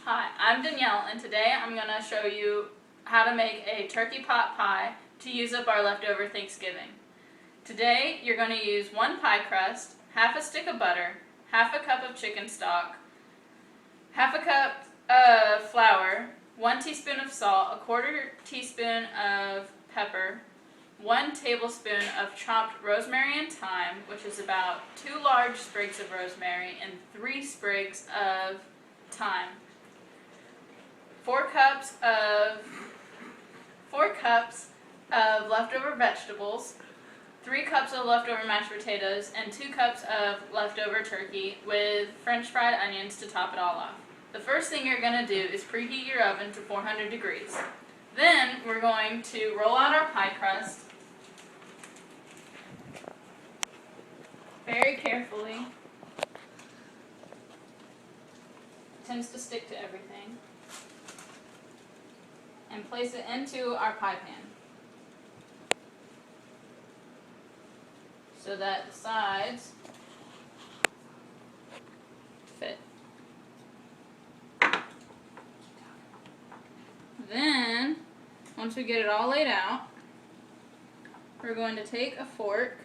Hi, I'm Danielle, and today I'm going to show you how to make a turkey pot pie to use up our leftover Thanksgiving. Today you're going to use 1 pie crust, half a stick of butter, half a cup of chicken stock, half a cup of flour, 1 teaspoon of salt, 1/4 teaspoon of pepper, 1 tablespoon of chopped rosemary and thyme, which is about 2 large sprigs of rosemary and 3 sprigs of thyme. 4 cups of leftover vegetables, 3 cups of leftover mashed potatoes, and 2 cups of leftover turkey with French fried onions to top it all off. The first thing you're going to do is preheat your oven to 400 degrees. Then we're going to roll out our pie crust very carefully. It tends to stick to everything. And place it into our pie pan so that the sides fit. Then, once we get it all laid out, we're going to take a fork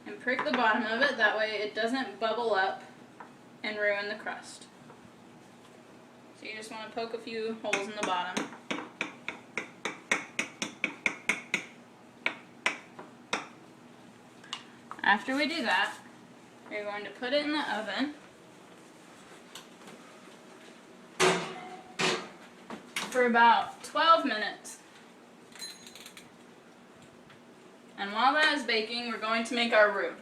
and prick the bottom of it, that way it doesn't bubble up and ruin the crust. So you just want to poke a few holes in the bottom. After we do that, we're going to put it in the oven for about 12 minutes. And while that is baking, we're going to make our roux.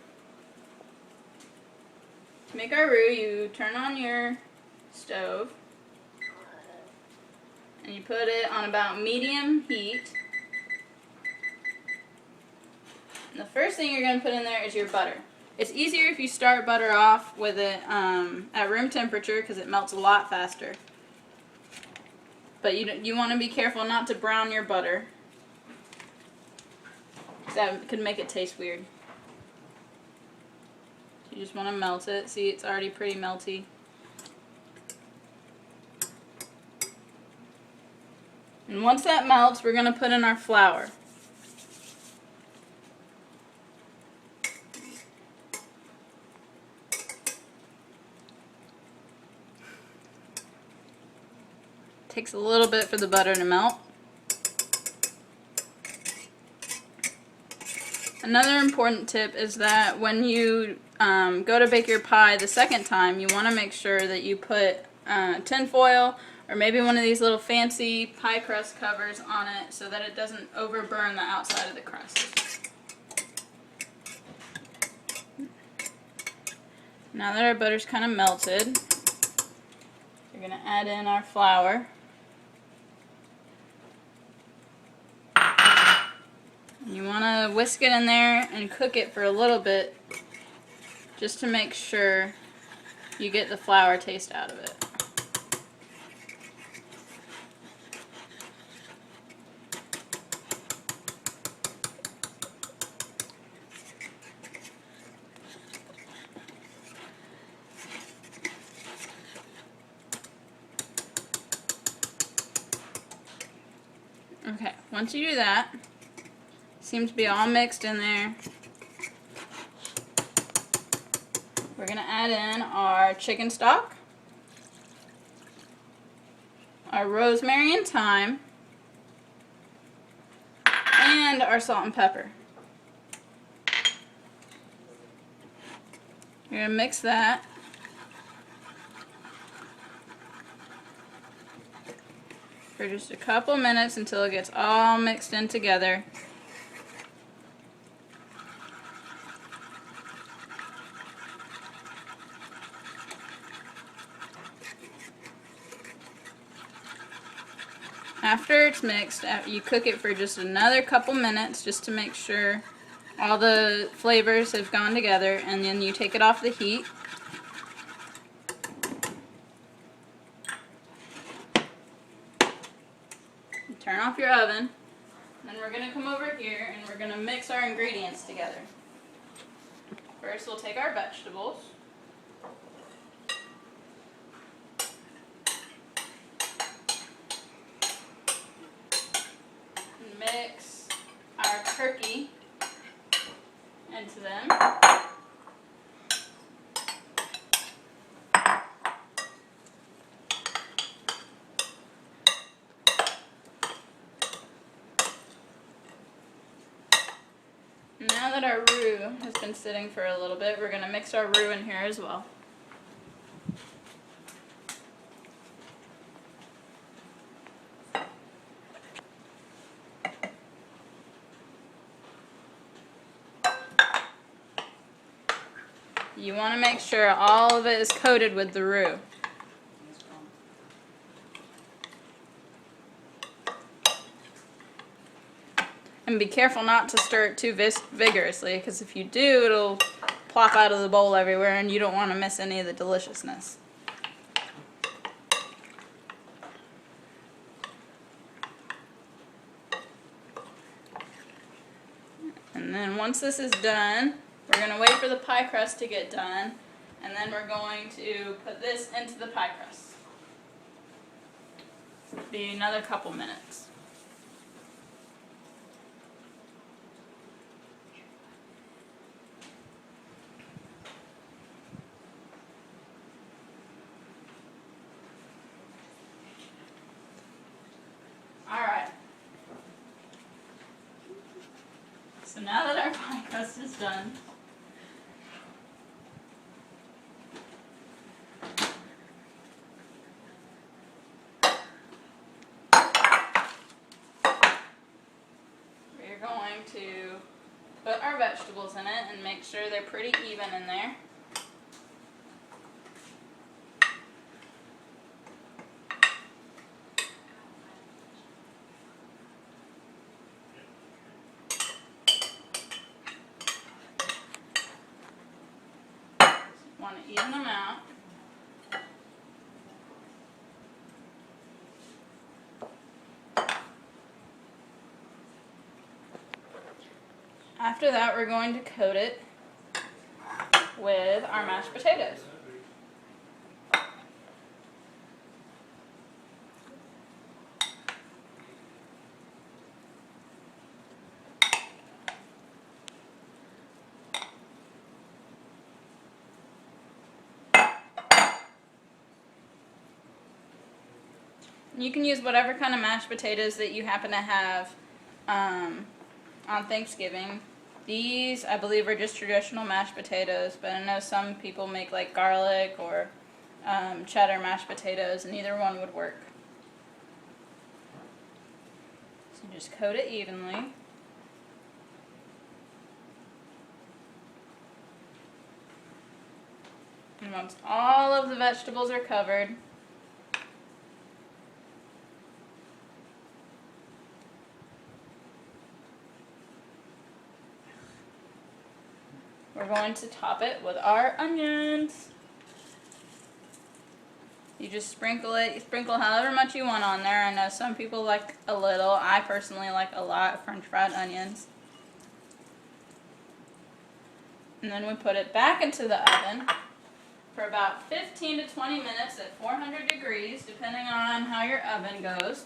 To make our roux, you turn on your stove and you put it on about medium heat. And the first thing you're going to put in there is your butter. It's easier if you start butter off with it at room temperature because it melts a lot faster. But you want to be careful not to brown your butter, because that could make it taste weird. You just want to melt it. See, it's already pretty melty. And once that melts, we're going to put in our flour. Takes a little bit for the butter to melt. Another important tip is that when you go to bake your pie the second time, you want to make sure that you put tin foil or maybe one of these little fancy pie crust covers on it so that it doesn't overburn the outside of the crust. Now that our butter's kind of melted, we're going to add in our flour. You want to whisk it in there and cook it for a little bit just to make sure you get the flour taste out of it. Okay, once you do that, seems to be all mixed in there. We're going to add in our chicken stock, our rosemary and thyme, and our salt and pepper. You're going to mix that. For just a couple minutes until it gets all mixed in together. After it's mixed, you cook it for just another couple minutes just to make sure all the flavors have gone together, and then you take it off the heat. You turn off your oven. Then we're going to come over here and we're going to mix our ingredients together. First we'll take our vegetables. that our roux has been sitting for a little bit, we're going to mix our roux in here as well. You want to make sure all of it is coated with the roux. And be careful not to stir it too vigorously, because if you do, it'll plop out of the bowl everywhere and you don't want to miss any of the deliciousness. And then once this is done, we're going to wait for the pie crust to get done, and then we're going to put this into the pie crust. Be another couple minutes. Alright. So now that our pie crust is done, we're going to put our vegetables in it and make sure they're pretty even in there. Want to even them out. After that, we're going to coat it with our mashed potatoes. You can use whatever kind of mashed potatoes that you happen to have on Thanksgiving. These, I believe, are just traditional mashed potatoes, but I know some people make like garlic or cheddar mashed potatoes, and either one would work. So just coat it evenly. And once all of the vegetables are covered, we're going to top it with our onions. You just sprinkle it. You sprinkle however much you want on there. I know some people like a little. I personally like a lot of French fried onions. And then we put it back into the oven for about 15 to 20 minutes at 400 degrees, depending on how your oven goes.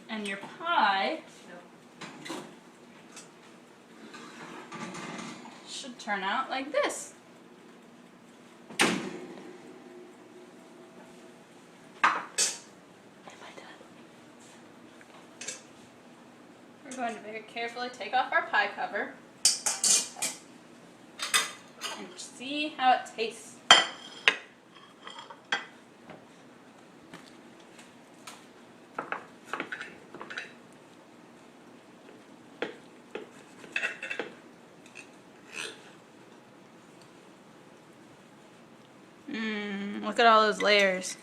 And your pie should turn out like this. We're going to very carefully take off our pie cover and see how it tastes. Look at all those layers.